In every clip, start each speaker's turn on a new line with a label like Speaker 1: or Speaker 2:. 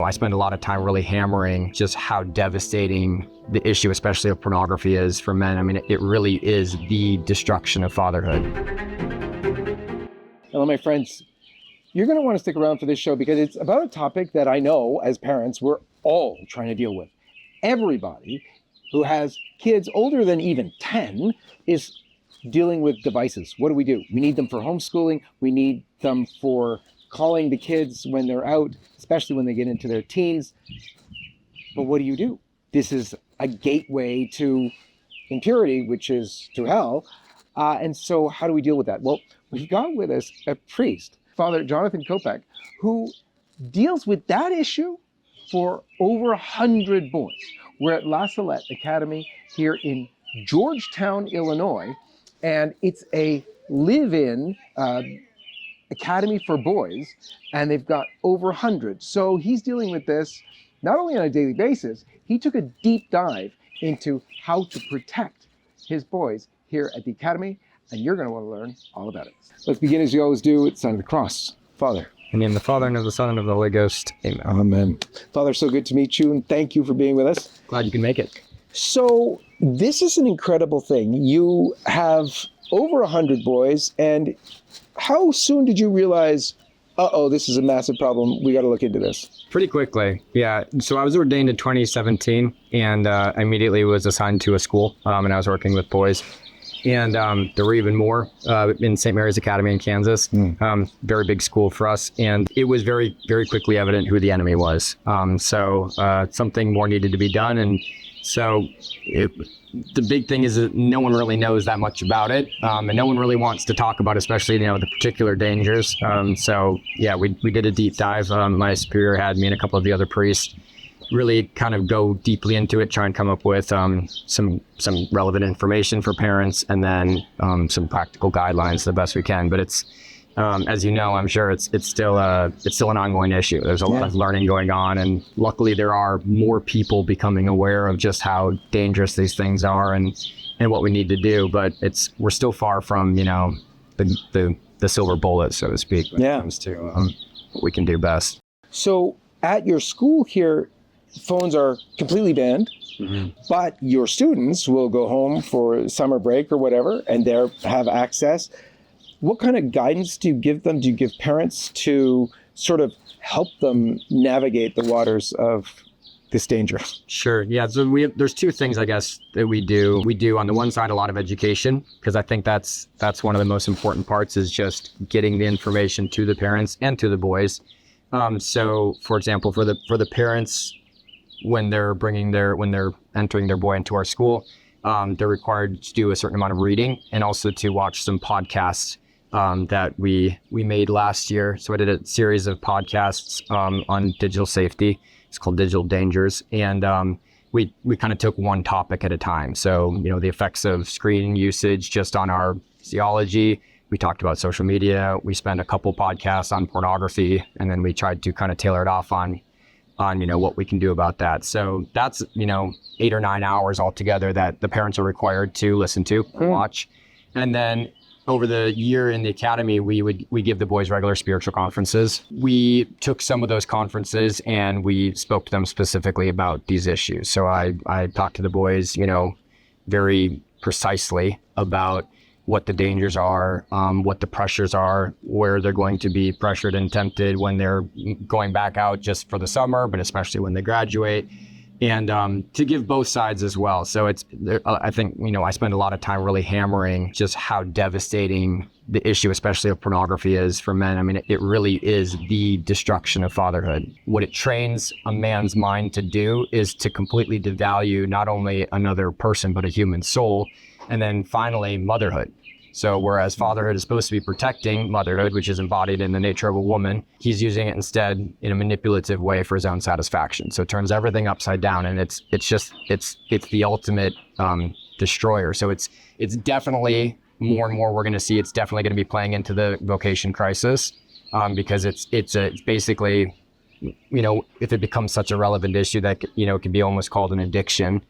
Speaker 1: I spend a lot of time really hammering just how devastating the issue, especially of pornography, is for men. I mean, it really is the destruction of fatherhood.
Speaker 2: Hello, my friends. You're going to want to stick around for this show because it's about a topic that I know as parents we're all trying to deal with. Everybody who has kids older than even 10 is dealing with devices. What do? We need them for homeschooling. We need them for calling the kids when they're out, especially when they get into their teens. But what do? This is a gateway to impurity, which is to hell. And so how do we deal with that? Well, we've got with us a priest, Father Jonathan Kopec, who deals with that issue for over 100 boys. We're at Salette Academy here in Georgetown, Illinois, and it's a live-in academy for boys, and they've got over 100. So he's dealing with this not only on a daily basis, he took a deep dive into how to protect his boys here at the academy, and you're going to want to learn all about it. Let's begin as we always do with the sign of the cross. Father.
Speaker 1: In the name of the Father, and of the Son, and of the Holy Ghost. Amen.
Speaker 2: Amen. Father, so good to meet you, and thank you for being with us.
Speaker 1: Glad you can make it.
Speaker 2: So this is an incredible thing. You have over 100 boys, and how soon did you realize, this is a massive problem, we got to look into this?
Speaker 1: Pretty quickly, yeah. So I was ordained in 2017, and I immediately was assigned to a school, and I was working with boys. And there were even more in St. Mary's Academy in Kansas, very big school for us. And it was very, very quickly evident who the enemy was. So something more needed to be done. And so the big thing is that no one really knows that much about it. And no one really wants to talk about, especially, the particular dangers. So yeah, we did a deep dive. My superior had me and a couple of the other priests really kind of go deeply into it, try and come up with some relevant information for parents, and then some practical guidelines the best we can. But it's, as you know, I'm sure it's still an ongoing issue. There's a lot of learning going on, and luckily there are more people becoming aware of just how dangerous these things are and what we need to do. But we're still far from the silver bullet, so to speak, when it comes to what we can do best.
Speaker 2: So at your school here, phones are completely banned, but your students will go home for summer break or whatever, and they have access. What kind of guidance do you give them? Do you give parents to sort of help them navigate the waters of this danger?
Speaker 1: Sure. Yeah. So there's two things, I guess, that we do. We do on the one side a lot of education, because I think that's one of the most important parts, is just getting the information to the parents and to the boys. So, for example, for the parents, when they're entering their boy into our school, they're required to do a certain amount of reading, and also to watch some podcasts that we made last year. So I did a series of podcasts on digital safety. It's called Digital Dangers, and we kind of took one topic at a time. So the effects of screen usage just on our physiology. We talked about social media. We spent a couple podcasts on pornography, and then we tried to kind of tailor it off on what we can do about that. So that's 8 or 9 hours altogether that the parents are required to listen to, watch. And then over the year in the academy, we give the boys regular spiritual conferences. We took some of those conferences and we spoke to them specifically about these issues. So I talked to the boys, very precisely about what the dangers are, what the pressures are, where they're going to be pressured and tempted when they're going back out just for the summer, but especially when they graduate, and to give both sides as well. So I think, I spend a lot of time really hammering just how devastating the issue, especially of pornography, is for men. I mean, it really is the destruction of fatherhood. What it trains a man's mind to do is to completely devalue not only another person, but a human soul. And then finally, motherhood. So whereas fatherhood is supposed to be protecting motherhood, which is embodied in the nature of a woman, he's using it instead in a manipulative way for his own satisfaction. So it turns everything upside down, and it's the ultimate destroyer. So it's definitely more and more we're going to see. It's definitely going to be playing into the vocation crisis, because it's basically, if it becomes such a relevant issue that it can be almost called an addiction,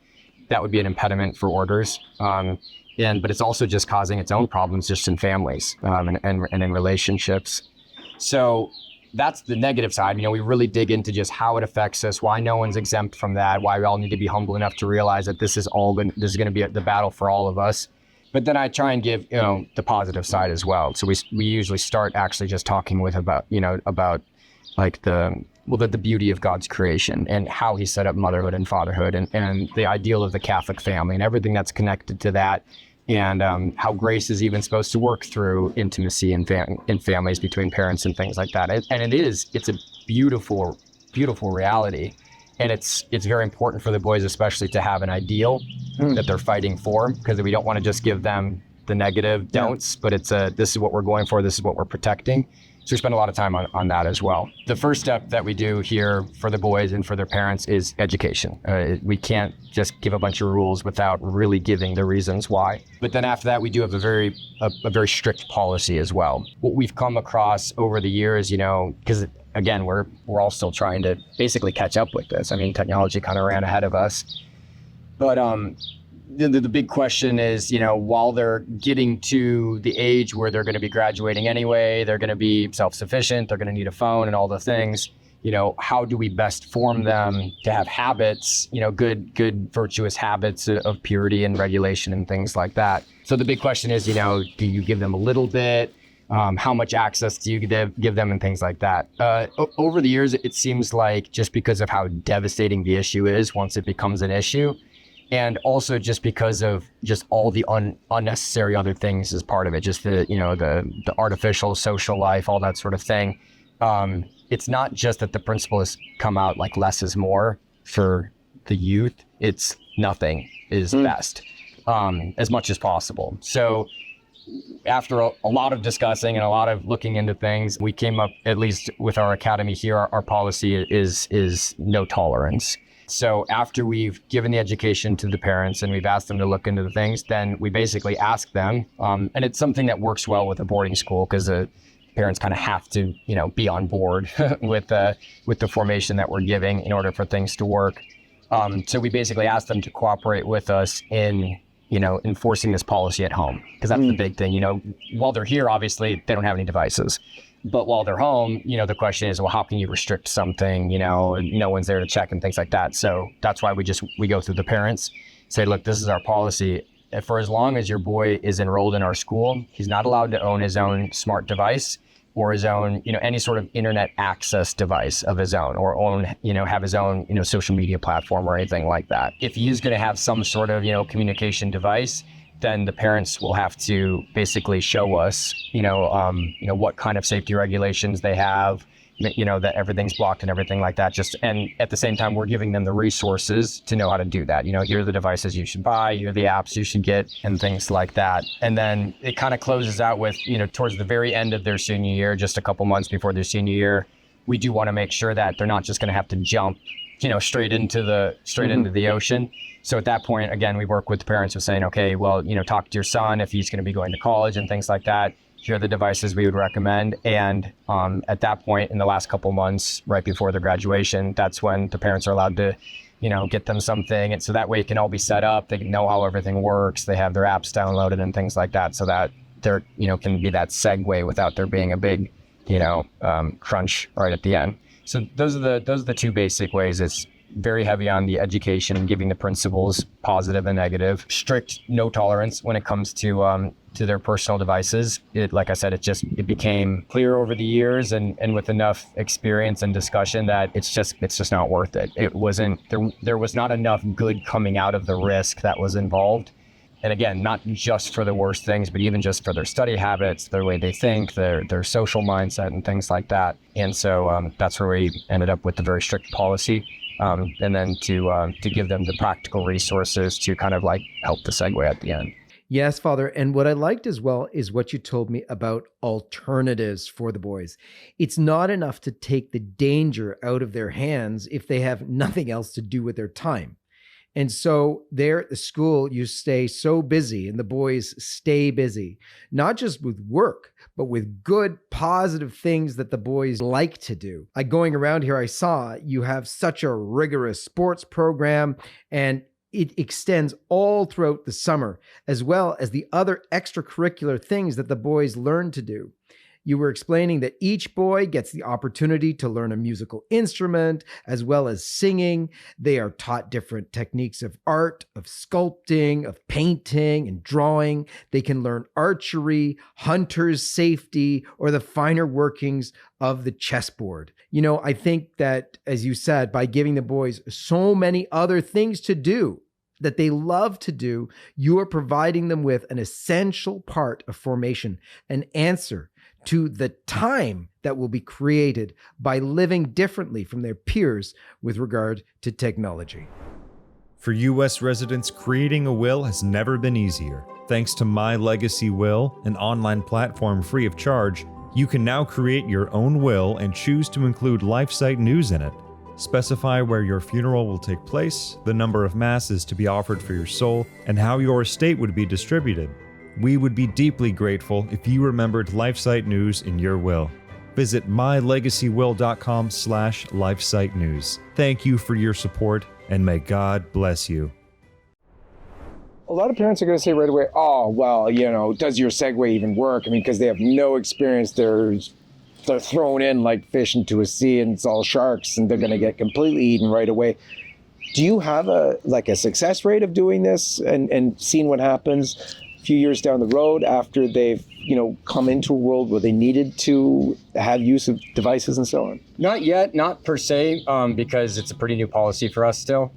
Speaker 1: that would be an impediment for orders. But it's also just causing its own problems just in families and in relationships. So that's the negative side. We really dig into just how it affects us, why no one's exempt from that, why we all need to be humble enough to realize that this is going to be the battle for all of us. But then I try and give, the positive side as well. So we usually start actually just talking about like the beauty of God's creation and how he set up motherhood and fatherhood and the ideal of the Catholic family and everything that's connected to that. And how grace is even supposed to work through intimacy in families between parents and things like that. And it's a beautiful, beautiful reality. And it's very important for the boys, especially, to have an ideal that they're fighting for, because we don't want to just give them the negative don'ts, but it's this is what we're going for, this is what we're protecting. So we spend a lot of time on that as well. The first step that we do here for the boys and for their parents is education. We can't just give a bunch of rules without really giving the reasons why. But then after that, we do have a very strict policy as well. What we've come across over the years, because again, we're all still trying to basically catch up with this. I mean, technology kind of ran ahead of us. But the big question is, while they're getting to the age where they're going to be graduating anyway, they're going to be self-sufficient, they're going to need a phone and all the things, how do we best form them to have habits, good virtuous habits of purity and regulation and things like that. So the big question is, do you give them a little bit? How much access do you give them and things like that? Over the years, it seems like just because of how devastating the issue is once it becomes an issue, and also just because of just all the unnecessary other things as part of it, just the artificial social life, all that sort of thing. It's not just that the principle has come out like less is more for the youth. It's nothing is best, as much as possible. So after a lot of discussing and a lot of looking into things, we came up, at least with our academy here, our policy is no tolerance. So after we've given the education to the parents and we've asked them to look into the things, then we basically ask them, and it's something that works well with a boarding school because the parents kind of have to, be on board with the formation that we're giving in order for things to work. So we basically ask them to cooperate with us in enforcing this policy at home, because that's the big thing. While they're here, obviously they don't have any devices. But while they're home, the question is, well, how can you restrict something? No one's there to check and things like that. So that's why we go through the parents, say, look, this is our policy. For as long as your boy is enrolled in our school, he's not allowed to own his own smart device or his own, any sort of internet access device of his own, or have his own, social media platform or anything like that. If he is going to have some sort of, communication device, then the parents will have to basically show us, what kind of safety regulations they have, that everything's blocked and everything like that. And at the same time, we're giving them the resources to know how to do that. Here are the devices you should buy, here are the apps you should get, and things like that. And then it kind of closes out with, towards the very end of their senior year, just a couple months before their senior year, we do want to make sure that they're not just going to have to jump, straight into the ocean. So at that point, again, we work with the parents with saying, okay, well, talk to your son if he's going to be going to college and things like that. Here are the devices we would recommend. And at that point, in the last couple months, right before their graduation, that's when the parents are allowed to, get them something. And so that way it can all be set up. They can know how everything works. They have their apps downloaded and things like that, so that there, can be that segue without there being a big, crunch right at the end. So those are the two basic ways. It's very heavy on the education and giving the principles, positive and negative. Strict no tolerance when it comes to their personal devices. Like I said, it became clear over the years and with enough experience and discussion that it's just not worth it. It wasn't there was not enough good coming out of the risk that was involved. And again, not just for the worst things, but even just for their study habits, their way they think, their social mindset and things like that. And so that's where we ended up with the very strict policy. And then to give them the practical resources to kind of like help the segue at the end.
Speaker 3: Yes, Father. And what I liked as well is what you told me about alternatives for the boys. It's not enough to take the danger out of their hands if they have nothing else to do with their time. And so there at the school, you stay so busy and the boys stay busy, not just with work, but with good, positive things that the boys like to do. Like going around here, I saw you have such a rigorous sports program, and it extends all throughout the summer, as well as the other extracurricular things that the boys learn to do. You were explaining that each boy gets the opportunity to learn a musical instrument as well as singing. They are taught different techniques of art, of sculpting, of painting and drawing. They can learn archery, hunter's safety, or the finer workings of the chessboard. You know, I think that, as you said, by giving the boys so many other things to do that they love to do, you are providing them with an essential part of formation, an answer to the time that will be created by living differently from their peers with regard to technology.
Speaker 4: For U.S. residents, creating a will has never been easier. Thanks to My Legacy Will, an online platform free of charge, you can now create your own will and choose to include LifeSite news in it. Specify where your funeral will take place, the number of masses to be offered for your soul, and how your estate would be distributed. We would be deeply grateful if you remembered LifeSite news in your will. Visit mylegacywill.com/LifeSite news. Thank you for your support, and may God bless you.
Speaker 2: A lot of parents are going to say right away, oh, well, you know, does your segue even work? I mean, because they have no experience. They're thrown in like fish into a sea and it's all sharks and they're going to get completely eaten right away. Do you have a success rate of doing this and seeing what happens a few years down the road after they've, you know, come into a world where they needed to have use of devices and so on?
Speaker 1: Not yet, not per se, because it's a pretty new policy for us still.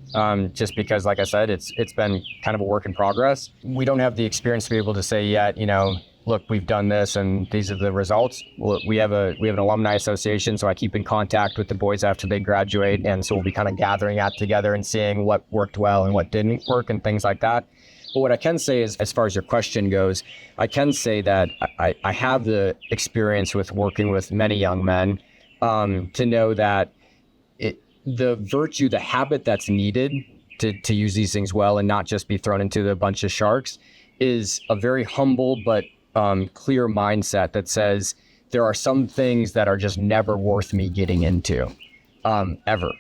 Speaker 1: Just because, like I said, it's been kind of a work in progress. We don't have the experience to be able to say yet, you know, look, we've done this and these are the results. Well, we have an alumni association, so I keep in contact with the boys after they graduate, and so we'll be kind of gathering that together and seeing what worked well and what didn't work and things like that. But what I can say is, as far as your question goes, I can say that I have the experience with working with many young men to know that the virtue, the habit that's needed to use these things well and not just be thrown into the bunch of sharks is a very humble but clear mindset that says there are some things that are just never worth me getting into, ever.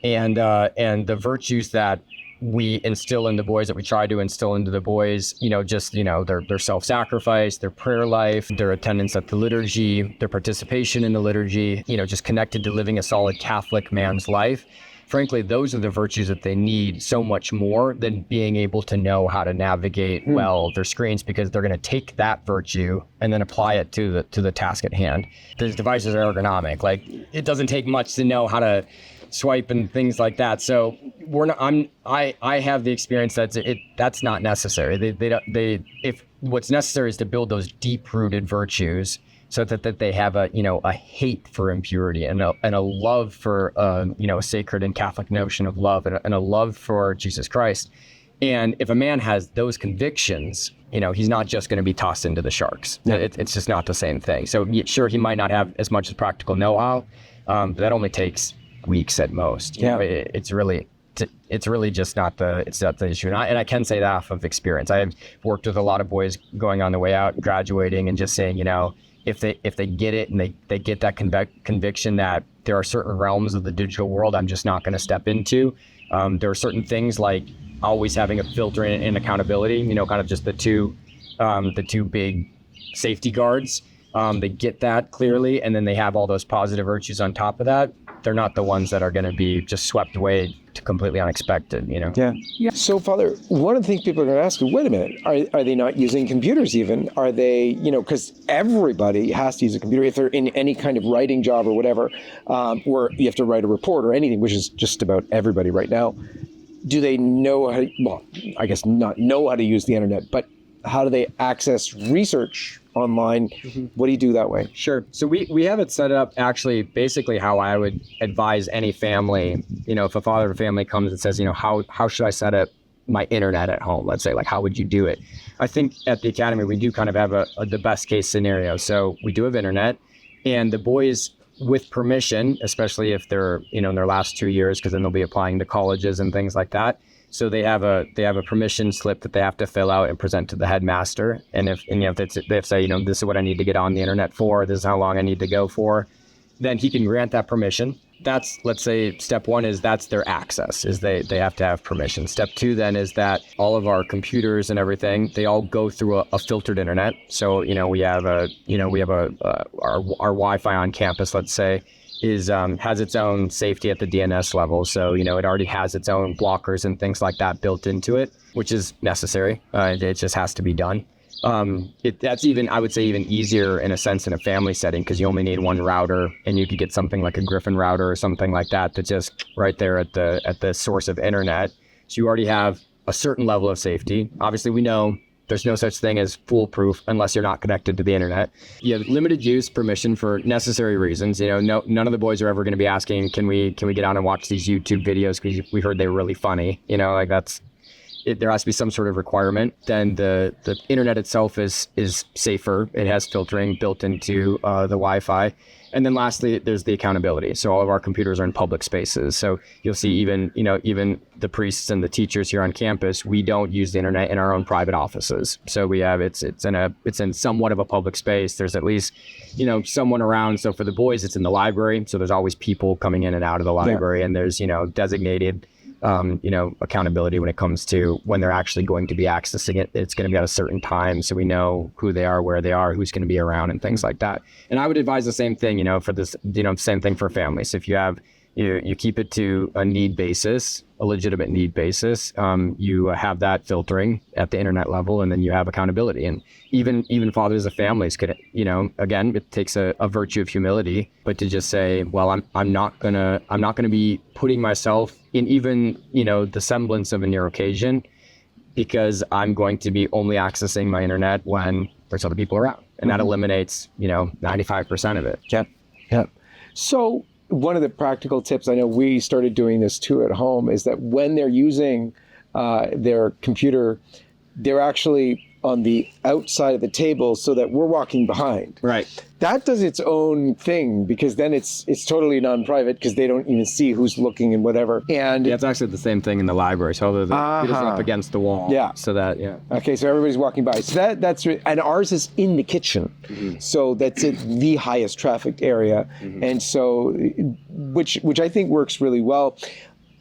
Speaker 1: And the virtues that we instill in the boys, that we try to instill into the boys, you know, just, you know, their self-sacrifice, their prayer life, their attendance at the liturgy, their participation in the liturgy, you know, just connected to living a solid Catholic man's life. Frankly, those are the virtues that they need so much more than being able to know how to navigate well their screens, because they're going to take that virtue and then apply it to the task at hand. These devices are ergonomic. Like, it doesn't take much to know how to swipe and things like that. So I have the experience that's not necessary. If what's necessary is to build those deep-rooted virtues, so that they have a hate for impurity and a love for a sacred and Catholic notion of love and a love for Jesus Christ. And if a man has those convictions, you know, he's not just going to be tossed into the sharks. Yeah. It's just not the same thing. So sure, he might not have as much as practical know-how, but that only takes weeks at most.
Speaker 2: Yeah.
Speaker 1: It's really just not the issue. And I can say that off of experience. I have worked with a lot of boys going on the way out, graduating, and just saying, you know, if they get it and they get that conviction that there are certain realms of the digital world I'm just not going to step into. There are certain things like always having a filter and accountability, you know, kind of just the two big safety guards. They get that clearly, and then they have all those positive virtues on top of that. They're not the ones that are going to be just swept away to completely unexpected, you know?
Speaker 2: Yeah. So, Father, one of the things people are going to ask is, wait a minute, are they not using computers even? Are they, you know, because everybody has to use a computer if they're in any kind of writing job or whatever, where you have to write a report or anything, which is just about everybody right now. Do they know how to, well, I guess not know how to use the internet, but how do they access research online? Mm-hmm. What do you do that way?
Speaker 1: Sure. So we have it set up actually basically how I would advise any family, you know, if a father of a family comes and says, you know, how should I set up my internet at home? Let's say, like, how would you do it? I think at the Academy, we do kind of have the best case scenario. So we do have internet, and the boys, with permission, especially if they're, you know, in their last 2 years, because then they'll be applying to colleges and things like that. So they have a permission slip that they have to fill out and present to the headmaster. And if they say, you know, this is what I need to get on the internet for, this is how long I need to go for, then he can grant that permission. that's, let's say step one is that's their access, is they have to have permission. Step two then is that all of our computers and everything, they all go through a filtered internet. So, we have our Wi-Fi on campus, let's say, has its own safety at the DNS level. So, it already has its own blockers and things like that built into it, which is necessary. It just has to be done. That's even, I would say, even easier in a sense in a family setting, because you only need one router, and you could get something like a Griffin router or something like that that's just right there at the source of internet. So you already have a certain level of safety. Obviously, we know there's no such thing as foolproof unless you're not connected to the internet. You have limited use permission for necessary reasons. None of the boys are ever going to be asking, can we get on and watch these YouTube videos because we heard they were really funny. There has to be some sort of requirement. Then the internet itself is safer. It has filtering built into the Wi-Fi. And then lastly, there's the accountability. So all of our computers are in public spaces. So you'll see even the priests and the teachers here on campus, we don't use the internet in our own private offices. So we have it's in somewhat of a public space. There's at least someone around. So for the boys, it's in the library. So there's always people coming in and out of the library, and there's designated accountability when it comes to when they're actually going to be accessing it. It's going to be at a certain time, so we know who they are, where they are, who's going to be around, and things like that. And I would advise the same thing, for this, same thing for families. So if you have, you keep it to a need basis, a legitimate need basis. You have that filtering at the internet level, and then you have accountability. And even fathers of families could, again, it takes a virtue of humility, but to just say, well, I'm not gonna be putting myself in even, the semblance of a near occasion, because I'm going to be only accessing my internet when there's other people around. And that eliminates, 95% of it.
Speaker 2: Yeah. So one of the practical tips, I know we started doing this too at home, is that when they're using their computer, they're actually on the outside of the table so that we're walking behind.
Speaker 1: Right.
Speaker 2: That does its own thing, because then it's totally non-private, because they don't even see who's looking and whatever. And
Speaker 1: it's actually the same thing in the library. So the computers are up against the wall.
Speaker 2: Yeah.
Speaker 1: So that,
Speaker 2: Okay, so everybody's walking by. So that's and ours is in the kitchen. Mm-hmm. So that's the highest trafficked area. Mm-hmm. And so, which I think works really well.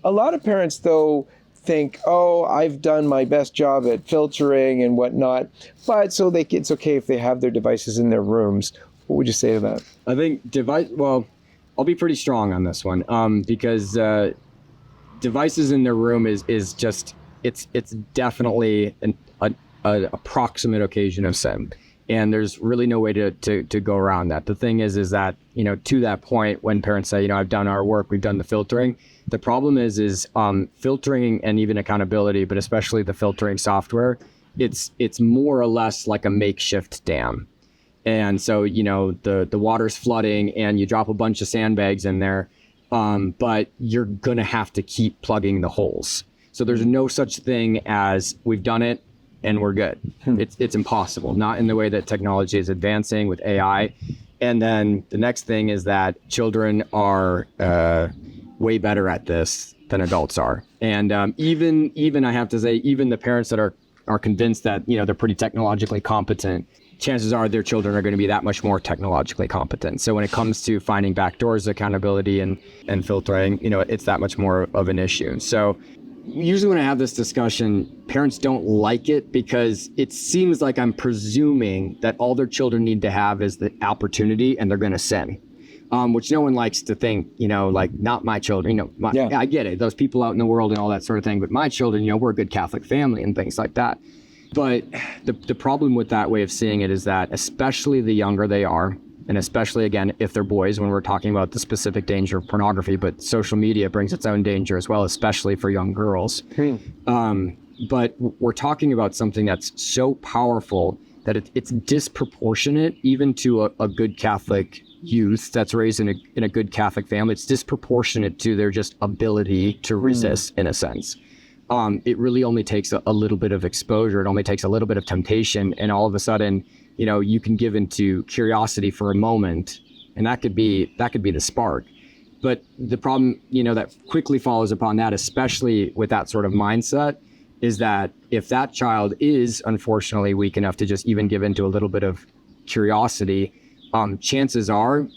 Speaker 2: A lot of parents, though, think, oh, I've done my best job at filtering and whatnot, but it's okay if they have their devices in their rooms. What would you say to that?
Speaker 1: I think I'll be pretty strong on this one, because devices in their room is just, it's definitely an approximate occasion of sin. And there's really no way to go around that. The thing is that, to that point, when parents say, I've done our work, we've done the filtering, the problem is filtering and even accountability, but especially the filtering software, it's more or less like a makeshift dam. And so, the water's flooding and you drop a bunch of sandbags in there, but you're going to have to keep plugging the holes. So there's no such thing as we've done it and we're good. It's impossible, not in the way that technology is advancing with AI. And then the next thing is that children are way better at this than adults are. And even I have to say, even the parents that are convinced that, they're pretty technologically competent, chances are their children are going to be that much more technologically competent. So when it comes to finding backdoors, accountability, and filtering, it's that much more of an issue. So usually when I have this discussion, parents don't like it because it seems like I'm presuming that all their children need to have is the opportunity and they're going to sin, which no one likes to think, like not my children, yeah, I get it. Those people out in the world and all that sort of thing. But my children, we're a good Catholic family and things like that. But the problem with that way of seeing it is that especially the younger they are, and especially, again, if they're boys, when we're talking about the specific danger of pornography, but social media brings its own danger as well, especially for young girls. But we're talking about something that's so powerful that it's disproportionate even to a good Catholic youth that's raised in a good Catholic family. It's disproportionate to their just ability to resist, in a sense. It really only takes a little bit of exposure. It only takes a little bit of temptation. And all of a sudden, you can give into curiosity for a moment, and that could be the spark. But the problem, that quickly follows upon that, especially with that sort of mindset, is that if that child is unfortunately weak enough to just even give into a little bit of curiosity, chances are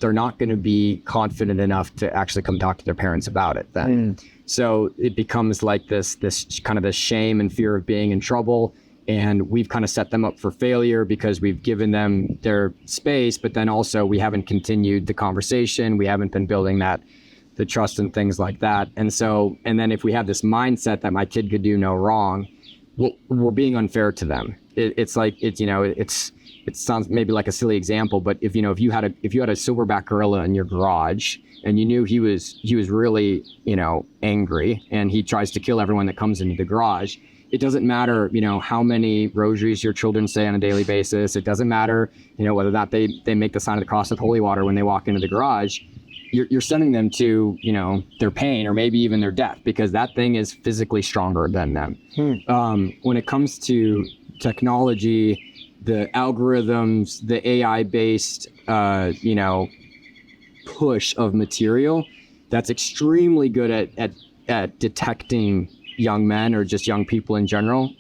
Speaker 1: they're not going to be confident enough to actually come talk to their parents about it then. So it becomes like this kind of this shame and fear of being in trouble. And we've kind of set them up for failure because we've given them their space, but then also we haven't continued the conversation. We haven't been building the trust and things like that. And then if we have this mindset that my kid could do no wrong, we're being unfair to them. It sounds maybe like a silly example, but if you had a silverback gorilla in your garage and you knew he was really, angry and he tries to kill everyone that comes into the garage, it doesn't matter, how many rosaries your children say on a daily basis. It doesn't matter, whether or not they make the sign of the cross with holy water when they walk into the garage. You're sending them to, their pain or maybe even their death, because that thing is physically stronger than them. When it comes to technology, the algorithms, the AI-based, push of material, that's extremely good at detecting young men or just young people in general.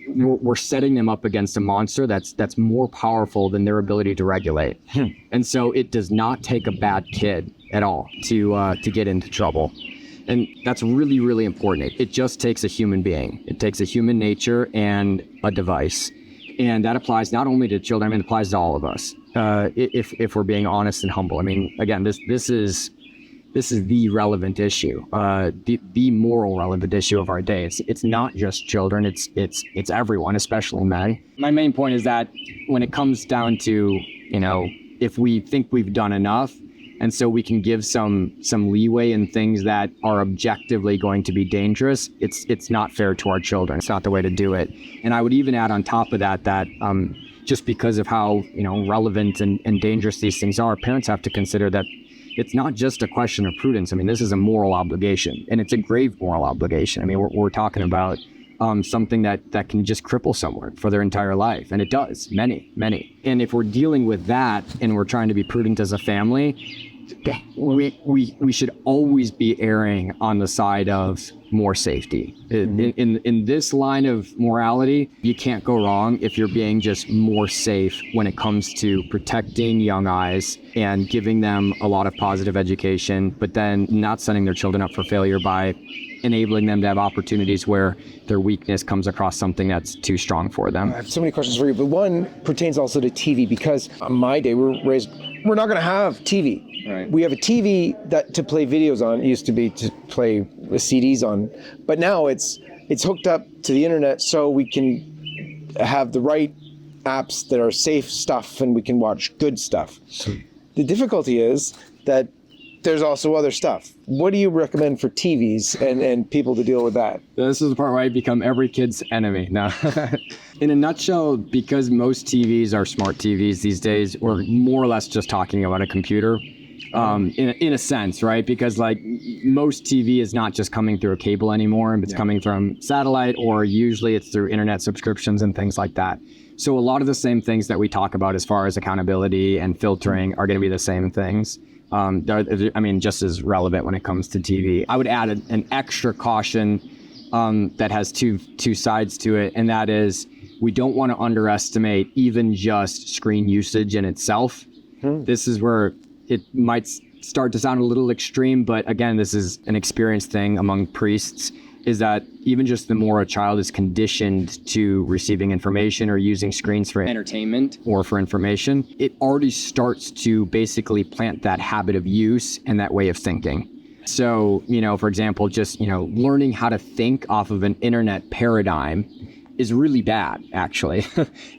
Speaker 1: We're setting them up against a monster that's more powerful than their ability to regulate. And so it does not take a bad kid at all to get into trouble. And that's really, really important. It just takes a human being. It takes a human nature and a device. And that applies not only to children, it applies to all of us. If we're being honest and humble. Again, this is the relevant issue, the moral relevant issue of our day. It's not just children, it's everyone, especially men. My main point is that when it comes down to, if we think we've done enough, and so we can give some leeway in things that are objectively going to be dangerous, it's not fair to our children. It's not the way to do it. And I would even add on top of that just because of how relevant and dangerous these things are, parents have to consider that it's not just a question of prudence. This is a moral obligation, and it's a grave moral obligation. We're talking about something that can just cripple someone for their entire life, and it does, many. And if we're dealing with that and we're trying to be prudent as a family, we should always be erring on the side of more safety. In this line of morality, you can't go wrong if you're being just more safe when it comes to protecting young eyes and giving them a lot of positive education, but then not setting their children up for failure by enabling them to have opportunities where their weakness comes across something that's too strong for them.
Speaker 2: I have so many questions for you, but one pertains also to TV, because on my day, we're not going to have TV.
Speaker 1: Right.
Speaker 2: We have a TV that to play videos on. It used to be to play CDs on, but now it's hooked up to the internet, so we can have the right apps that are safe stuff, and we can watch good stuff. The difficulty is that there's also other stuff. What do you recommend for TVs and people to deal with that?
Speaker 1: This is the part where I become every kid's enemy. Now, in a nutshell, because most TVs are smart TVs these days, we're more or less just talking about a computer. In a sense, right? Because most TV is not just coming through a cable anymore, it's coming from satellite, or usually it's through internet subscriptions and things like that. So a lot of the same things that we talk about as far as accountability and filtering are going to be the same things. Just as relevant when it comes to TV. I would add an extra caution that has two sides to it, and that is we don't want to underestimate even just screen usage in itself. This is where it might start to sound a little extreme, but again, this is an experience thing among priests, is that even just the more a child is conditioned to receiving information or using screens for entertainment or for information, it already starts to basically plant that habit of use and that way of thinking. So, for example, just, learning how to think off of an internet paradigm is really bad, actually.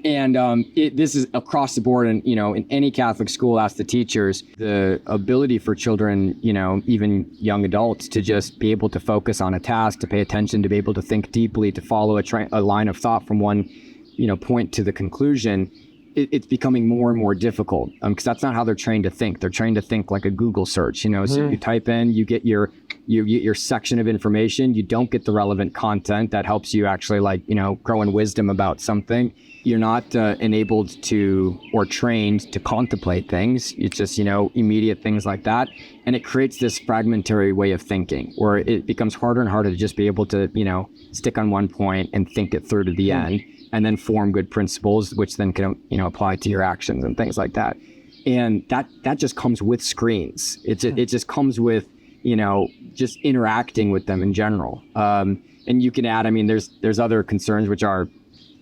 Speaker 1: And this is across the board. And, in any Catholic school, ask the teachers, the ability for children, even young adults, to just be able to focus on a task, to pay attention, to be able to think deeply, to follow a line of thought from one, point to the conclusion. It's becoming more and more difficult because that's not how they're trained to think. They're trained to think like a Google search, So you type in, you get your section of information. You don't get the relevant content that helps you actually grow in wisdom about something. You're not enabled to or trained to contemplate things. It's just, immediate things like that. And it creates this fragmentary way of thinking where it becomes harder and harder to just be able to, stick on one point and think it through to the end, and then form good principles, which then can, apply to your actions and things like that. And that just comes with screens. It just comes with, just interacting with them in general. And you can add, there's other concerns which are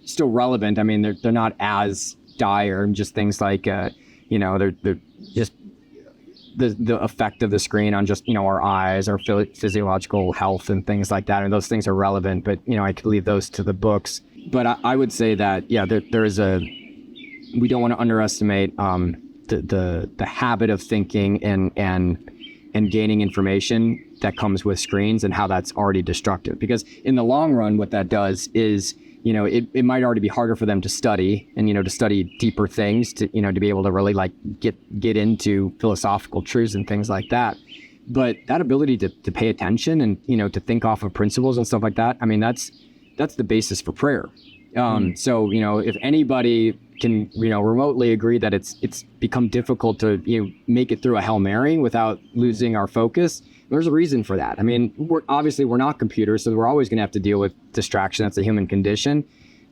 Speaker 1: still relevant. They're not as dire, just things like, they're just the effect of the screen on just, our eyes, our physiological health and things like that. And those things are relevant, but, I could leave those to the books. But I would say that, we don't want to underestimate the habit of thinking and gaining information that comes with screens and how that's already destructive. Because in the long run, what that does is, it might already be harder for them to study and, to study deeper things to be able to really like get into philosophical truths and things like that. But that ability to pay attention and, to think off of principles and stuff like that, that's the basis for prayer. So, if anybody can, remotely agree that it's become difficult to, make it through a Hail Mary without losing our focus, there's a reason for that. We're not computers, so we're always going to have to deal with distraction. That's a human condition.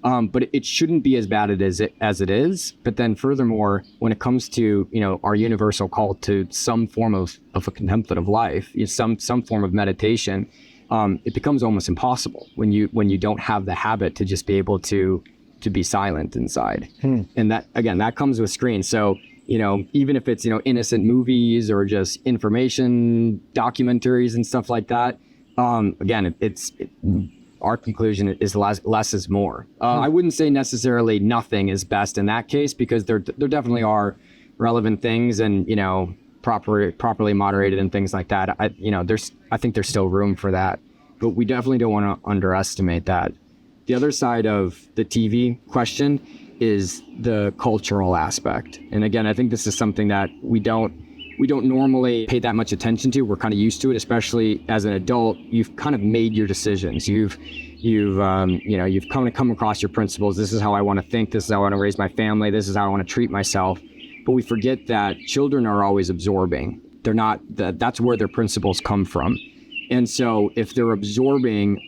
Speaker 1: But it shouldn't be as bad as it is. But then furthermore, when it comes to, our universal call to some form of a contemplative life, some form of meditation, it becomes almost impossible when you don't have the habit to just be able to be silent inside. And that comes with screens. So, even if it's, innocent movies or just information documentaries and stuff like that, our conclusion is less is more. I wouldn't say necessarily nothing is best in that case, because there definitely are relevant things and, properly moderated and things like that. I think there's still room for that, but we definitely don't want to underestimate that. The other side of the TV question is the cultural aspect. And again, I think this is something that we don't normally pay that much attention to. We're kind of used to it, especially as an adult. You've kind of made your decisions. You've come across your principles. This is how I want to think. This is how I want to raise my family. This is how I want to treat myself. But we forget that children are always absorbing. They're not, that's where their principles come from. And so if they're absorbing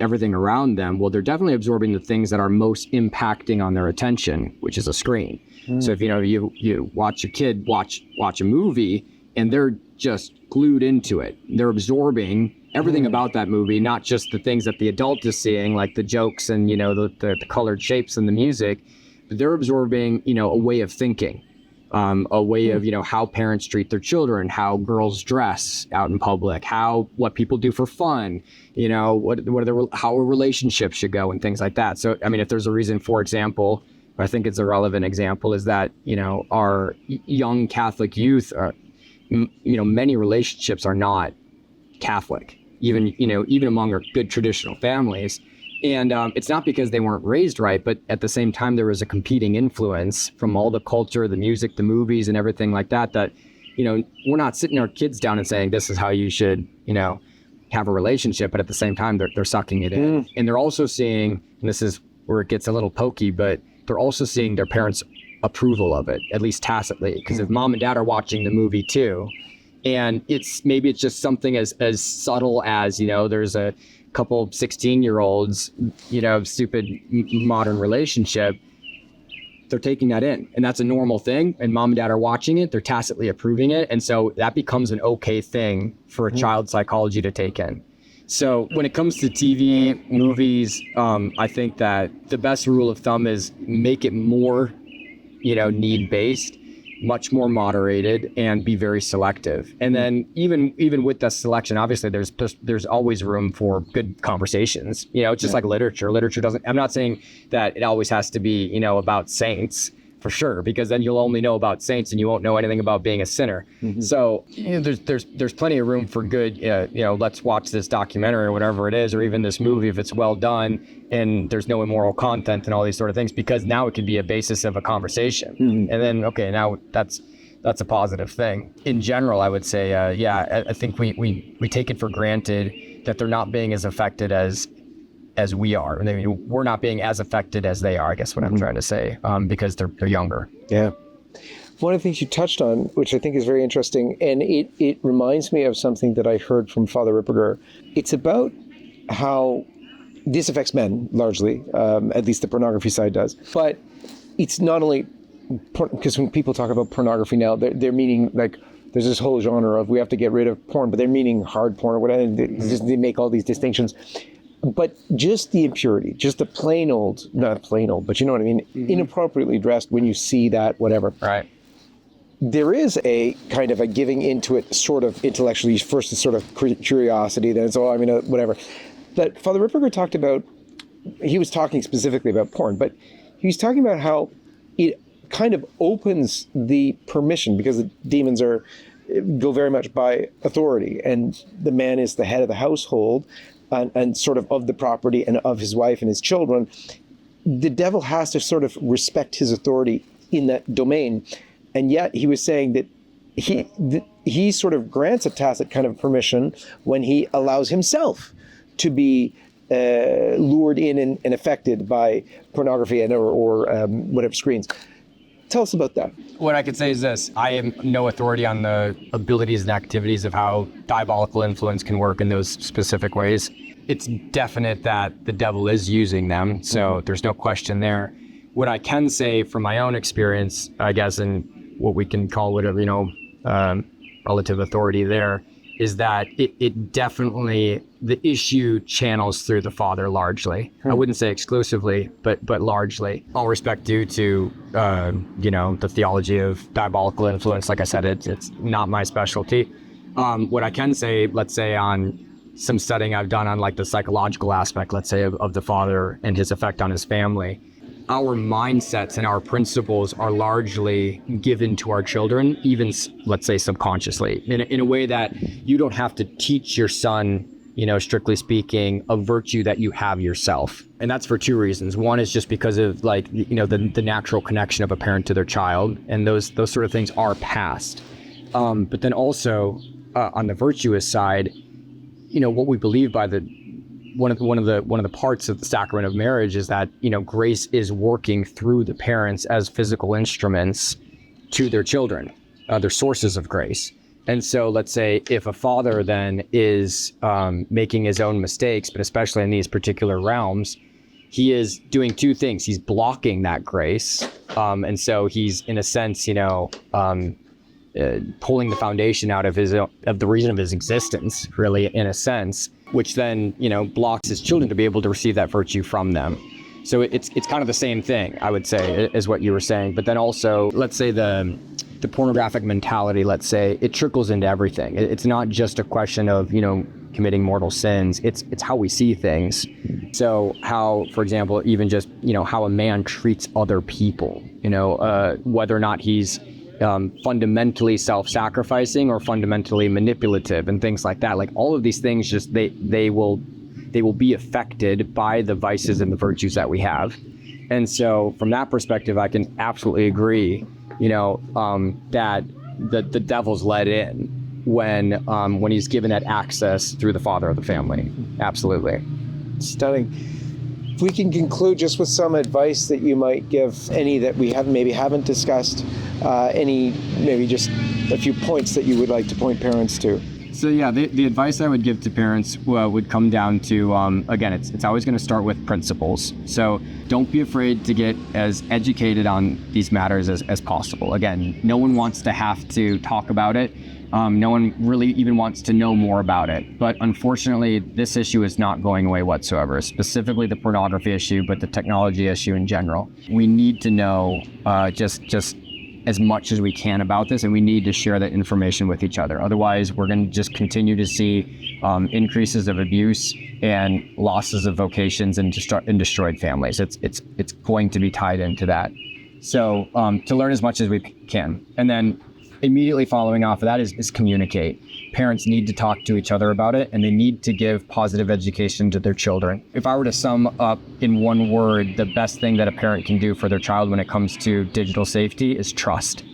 Speaker 1: everything around them, well, they're definitely absorbing the things that are most impacting on their attention, which is a screen. So if you watch your kid watch a movie and they're just glued into it, they're absorbing everything about that movie, not just the things that the adult is seeing, like the jokes and the colored shapes and the music, but they're absorbing a way of thinking. A way of, how parents treat their children, how girls dress out in public, what people do for fun, how a relationship should go and things like that. So, if there's a reason, for example, I think it's a relevant example, is that, our young Catholic youth are, many relationships are not Catholic, even among our good traditional families. And it's not because they weren't raised right, but at the same time, there was a competing influence from all the culture, the music, the movies, and everything like that, we're not sitting our kids down and saying, this is how you should, have a relationship. But at the same time, they're sucking it in. And they're also seeing, and this is where it gets a little pokey, but they're also seeing their parents' approval of it, at least tacitly. Because if mom and dad are watching the movie too, and it's just something as subtle as, there's a couple 16-year-olds, stupid modern relationship, they're taking that in, and that's a normal thing, and mom and dad are watching it, they're tacitly approving it, and so that becomes an okay thing for a child's psychology to take in. So when it comes to TV, movies, I think that the best rule of thumb is make it more, need-based, much more moderated, and be very selective. And then even with that selection, obviously there's always room for good conversations. It's just like literature. Literature doesn't, I'm not saying that it always has to be, about saints, for sure, because then you'll only know about saints and you won't know anything about being a sinner. So there's plenty of room for good, let's watch this documentary or whatever it is, or even this movie if it's well done and there's no immoral content and all these sort of things, because now it could be a basis of a conversation. And then, okay, now that's a positive thing. In general, I would say, I think we take it for granted that they're not being as affected as we are. We're not being as affected as they are, I guess what I'm trying to say, because they're younger. Yeah.
Speaker 2: One of the things you touched on, which I think is very interesting, and it reminds me of something that I heard from Father Ripperger. It's about how this affects men largely, at least the pornography side does, but it's not only because when people talk about pornography now, they're meaning like there's this whole genre of we have to get rid of porn, but they're meaning hard porn or whatever. They make all these distinctions. But just the impurity, just the plain old, not plain old, but you know what I mean, inappropriately dressed when you see that, whatever.
Speaker 1: Right.
Speaker 2: There is a kind of a giving into it sort of intellectually. First it's sort of curiosity, then it's, whatever. That Father Ripperger talked about, he was talking specifically about porn, but he was talking about how it kind of opens the permission, because the demons go very much by authority, and the man is the head of the household and sort of the property and of his wife and his children. The devil has to sort of respect his authority in that domain. And yet he was saying that he sort of grants a tacit kind of permission when he allows himself to be lured in and affected by pornography or whatever screens. Tell us about that.
Speaker 1: What I could say is this: I am no authority on the abilities and activities of how diabolical influence can work in those specific ways. It's definite that the devil is using them, so there's no question there. What I can say from my own experience, I guess, and what we can call whatever, relative authority there, is that it definitely, the issue channels through the father largely. I wouldn't say exclusively, but largely. All respect due to, the theology of diabolical influence. Like I said, it's not my specialty. What I can say, let's say on some studying I've done on like the psychological aspect, let's say, of the father and his effect on his family, our mindsets and our principles are largely given to our children, even, let's say, subconsciously, in a way that you don't have to teach your son, strictly speaking, a virtue that you have yourself. And that's for two reasons. One is just because of the natural connection of a parent to their child, and those sort of things are passed. But then also on the virtuous side, what we believe by one of the parts of the sacrament of marriage is that, grace is working through the parents as physical instruments to their children, their sources of grace. And so let's say if a father then is making his own mistakes, but especially in these particular realms, he is doing two things. He's blocking that grace. And so he's, in a sense, pulling the foundation out of the reason of his existence, really, in a sense, which then, blocks his children to be able to receive that virtue from them. So it's kind of the same thing, I would say, as what you were saying. But then also, let's say the pornographic mentality, let's say, it trickles into everything. It's not just a question of, committing mortal sins. It's how we see things. So how, for example, even just, how a man treats other people, whether or not he's fundamentally self-sacrificing or fundamentally manipulative and things like that. Like all of these things, just they will be affected by the vices and the virtues that we have. And so from that perspective, I can absolutely agree, that the devil's let in when he's given that access through the father of the family. Absolutely.
Speaker 2: Stunning. If we can conclude just with some advice that you might give, any that we haven't discussed, maybe just a few points that you would like to point parents to.
Speaker 1: So yeah, the advice I would give to parents would come down to, again, it's always going to start with principles. So don't be afraid to get as educated on these matters as possible. Again, no one wants to have to talk about it. No one really even wants to know more about it. But unfortunately, this issue is not going away whatsoever, specifically the pornography issue, but the technology issue in general. We need to know just as much as we can about this, and we need to share that information with each other. Otherwise, we're going to just continue to see increases of abuse and losses of vocations and destroyed families. It's going to be tied into that. So to learn as much as we can. And then immediately following off of that is communicate. Parents need to talk to each other about it, and they need to give positive education to their children. If I were to sum up in one word, the best thing that a parent can do for their child when it comes to digital safety is trust.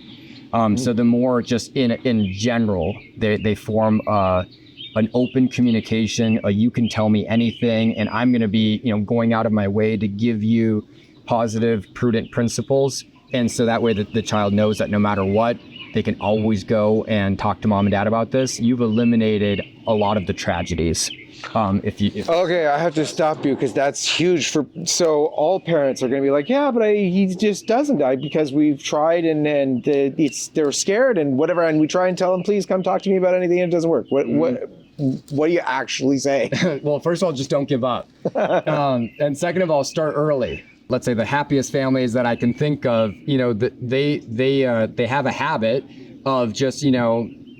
Speaker 1: So the more just in general, they form an open communication, you can tell me anything, and I'm going to be going out of my way to give you positive, prudent principles. And so that way the child knows that no matter what, they can always go and talk to mom and dad about this, you've eliminated a lot of the tragedies.
Speaker 2: Okay, I have to stop you because that's huge. So all parents are going to be like, yeah, but he just doesn't die because we've tried and they're scared and whatever, and we try and tell them, please come talk to me about anything, and it doesn't work. What do you actually say?
Speaker 1: Well, first of all, just don't give up, and second of all, start early. Let's say the happiest families that I can think of, they have a habit of just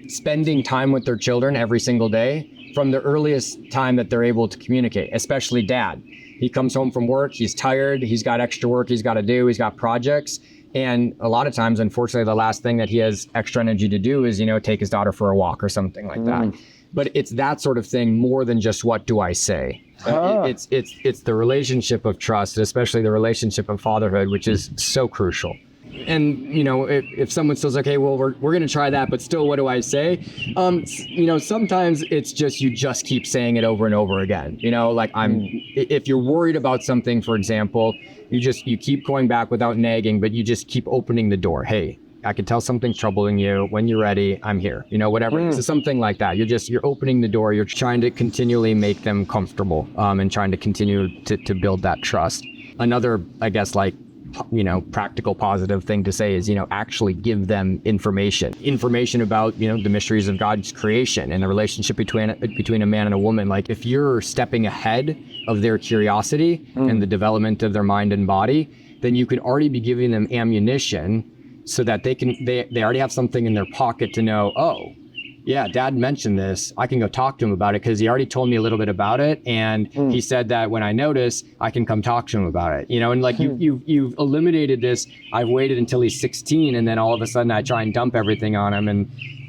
Speaker 1: spending time with their children every single day. From the earliest time that they're able to communicate, especially dad. He comes home from work, he's tired, he's got extra work he's got to do, he's got projects. And a lot of times, unfortunately, the last thing that he has extra energy to do is, take his daughter for a walk or something like that. But it's that sort of thing more than just what do I say. It's the relationship of trust, especially the relationship of fatherhood, which is so crucial. And, if someone says, okay, well, we're going to try that, but still, what do I say? Sometimes it's just, you just keep saying it over and over again, if you're worried about something, for example, you keep going back without nagging, but you just keep opening the door. Hey, I can tell something's troubling you. When you're ready, I'm here, whatever. So something like that. You're opening the door. You're trying to continually make them comfortable, and trying to continue to build that trust. Another, I guess, practical positive thing to say is, actually give them information about, the mysteries of God's creation and the relationship between a man and a woman. Like, if you're stepping ahead of their curiosity and the development of their mind and body, then you could already be giving them ammunition so that they already have something in their pocket to know, oh, yeah, dad mentioned this. I can go talk to him about it because he already told me a little bit about it. And he said that when I notice, I can come talk to him about it. And you've eliminated this. I've waited until he's 16, and then all of a sudden I try and dump everything on him.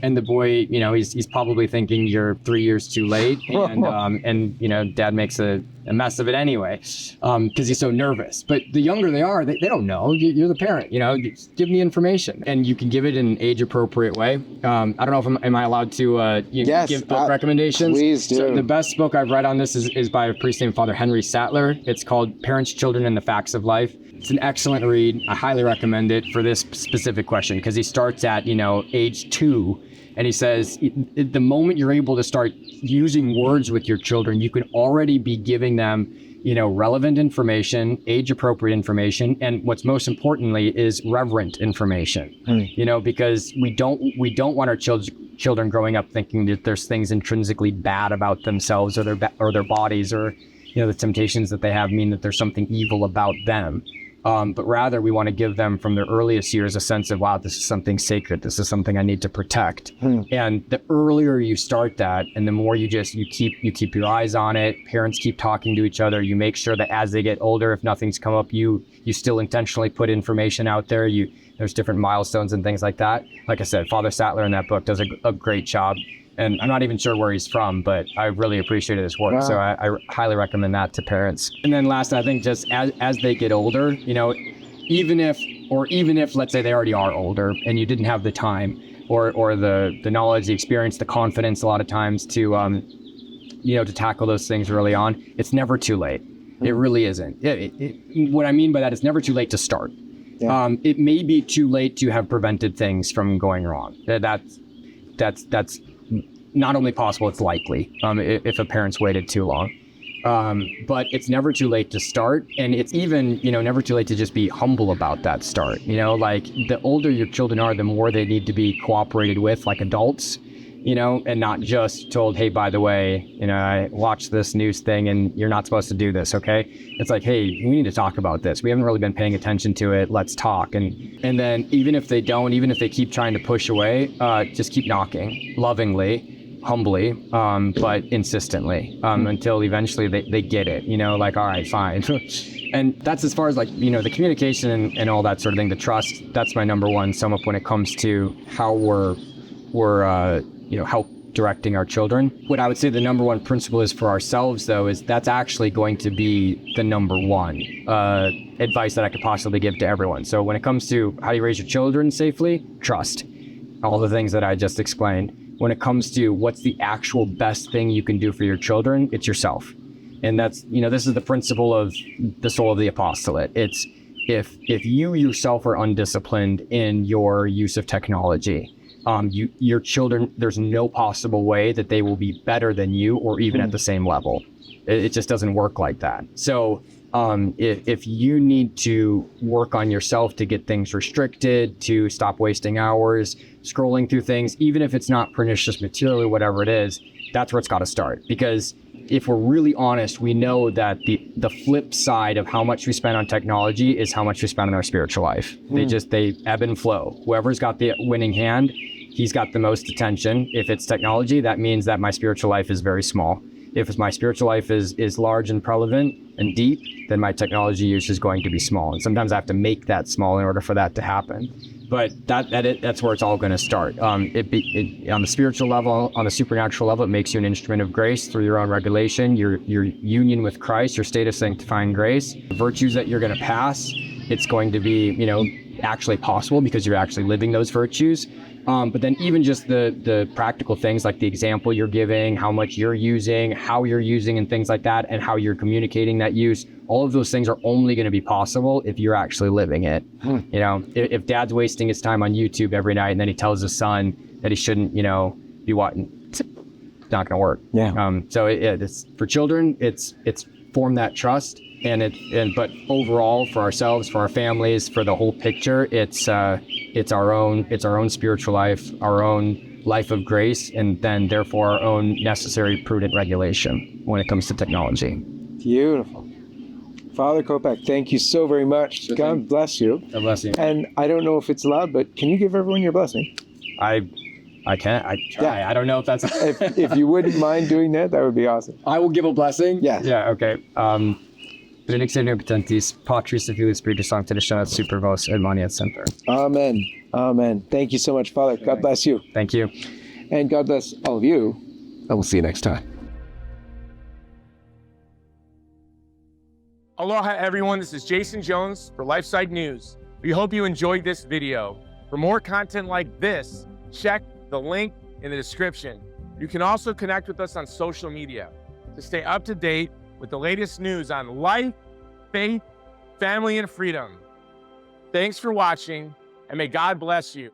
Speaker 1: And the boy, he's probably thinking you're 3 years too late. And dad makes a mess of it anyway, because he's so nervous. But the younger they are, they don't know. You're the parent, just give me information. And you can give it in an age-appropriate way. I don't know if am I allowed to give book recommendations?
Speaker 2: Please do.
Speaker 1: So the best book I've read on this is by a priest named Father Henry Sattler. It's called Parents, Children, and the Facts of Life. It's an excellent read. I highly recommend it for this specific question, because he starts at, age 2. And he says, the moment you're able to start using words with your children, you can already be giving them, relevant information, age-appropriate information, and what's most importantly is reverent information. Because we don't want our children growing up thinking that there's things intrinsically bad about themselves or their bodies, or the temptations that they have mean that there's something evil about them. But rather we want to give them from their earliest years a sense of, wow, this is something sacred. This is something I need to protect. And the earlier you start that, and the more you keep your eyes on it, parents keep talking to each other. You make sure that as they get older, if nothing's come up, you still intentionally put information out there. There's different milestones and things like that. Like I said, Father Sattler in that book does a great job. And I'm not even sure where he's from, but I really appreciated his work. Wow. So I highly recommend that to parents. And then last, I think just as they get older, even if let's say they already are older and you didn't have the time or the knowledge, the experience, the confidence a lot of times to tackle those things early on, it's never too late. It really isn't. What I mean by that is never too late to start. Yeah. It may be too late to have prevented things from going wrong. That's not only possible, it's likely if a parent's waited too long. But it's never too late to start. And it's even, never too late to just be humble about that start. Like the older your children are, the more they need to be cooperated with like adults, and not just told, hey, by the way, I watched this news thing and you're not supposed to do this, okay? It's like, hey, we need to talk about this. We haven't really been paying attention to it. Let's talk. And then even if they keep trying to push away, just keep knocking lovingly, humbly, but insistently, until eventually they get it, like, all right, fine. And that's as far as the communication and all that sort of thing, the trust, that's my number one sum up when it comes to how we're help directing our children. What I would say the number one principle is for ourselves, though, is that's actually going to be the number one advice that I could possibly give to everyone. So when it comes to how do you raise your children safely, trust. All the things that I just explained. When it comes to what's the actual best thing you can do for your children, it's yourself. And that's, this is the principle of the soul of the apostolate. It's if you yourself are undisciplined in your use of technology, your children, there's no possible way that they will be better than you or even at the same level. It just doesn't work like that. So if you need to work on yourself to get things restricted, to stop wasting hours scrolling through things, even if it's not pernicious material or whatever it is, that's where it's got to start. Because if we're really honest, we know that the flip side of how much we spend on technology is how much we spend on our spiritual life. They ebb and flow. Whoever's got the winning hand, he's got the most attention. If it's technology, that means that my spiritual life is very small. If my spiritual life is large and prevalent and deep, then my technology use is going to be small. And sometimes I have to make that small in order for that to happen. But that's where it's all going to start. On the spiritual level, on the supernatural level, it makes you an instrument of grace through your own regulation, your union with Christ, your state of sanctifying grace. The virtues that you're going to pass, it's going to be, actually possible because you're actually living those virtues. But then even just the practical things like the example you're giving, how much you're using, how you're using and things like that, and how you're communicating that use, all of those things are only going to be possible if you're actually living it. If dad's wasting his time on YouTube every night and then he tells his son that he shouldn't, be watching, it's not going to work.
Speaker 2: Yeah.
Speaker 1: So it's for children, it's form that trust. But overall, for ourselves, for our families, for the whole picture, it's our own spiritual life, our own life of grace, and then therefore our own necessary prudent regulation when it comes to technology.
Speaker 2: Beautiful. Father Kopec, thank you so very much.
Speaker 1: Sure
Speaker 2: God
Speaker 1: thing.
Speaker 2: bless you.
Speaker 1: God bless you.
Speaker 2: And I don't know if it's allowed, but can you give everyone your blessing?
Speaker 1: I can't. I try.
Speaker 2: Yeah.
Speaker 1: I don't know if that's.
Speaker 2: if you wouldn't mind doing that, that would be awesome.
Speaker 1: I will give a blessing.
Speaker 2: Yes.
Speaker 1: Yeah. Okay. Benedictio omnipotentis, Patris et Filii Spiritus Sancti, descendat super vos et manet semper.
Speaker 2: Amen. Amen. Thank you so much, Father. God bless you.
Speaker 1: Thank you.
Speaker 2: And God bless all of you. And we'll see you next time.
Speaker 5: Aloha everyone, this is Jason Jones for LifeSide News. We hope you enjoyed this video. For more content like this, check the link in the description. You can also connect with us on social media to stay up to date with the latest news on life, faith, family, and freedom. Thanks for watching, and may God bless you.